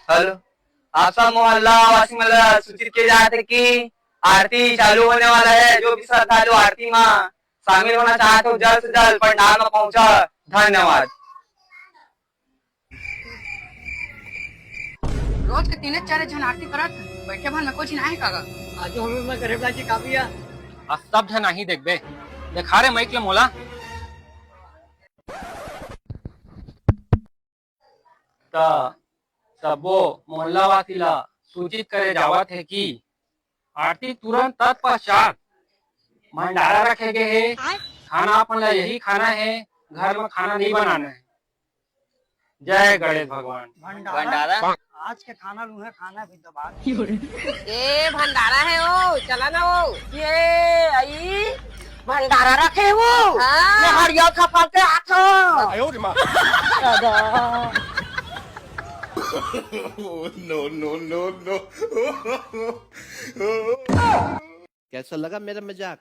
Hello, आप सब मोहल्ला वासी मतलब सूचित किए जाते कि आरती चालू होने वाला है। जो भी श्रद्धालु आरती में शामिल होना चाहते हो जल्द से जल्द पंडाल में पहुंचा। धन्यवाद। रोज के तीन चार जन आरती करत बैठे भन में कुछ नहीं कागा। आज हम में करे बाजी काबिया सब झन नहीं देख बे देखा रे माइक ले मोला ता सबो मोहल्ला वासीला सूचित करे जावत है कि आरती तुरंत तत्पश्चात भंडारा रखे गए है। खाना अपन ला यही खाना है, घर में खाना नहीं बनाना है। जय गणेश भगवान। भंडारा आज के खाना लूहे खाना भी तो बात ए भंडारा है वो, चला ना वो। ये आई भंडारा रखे वो। ये हरियर खपल के हाथों। आयो रे मां। नो नो नो नो कैसा लगा मेरा मजाक?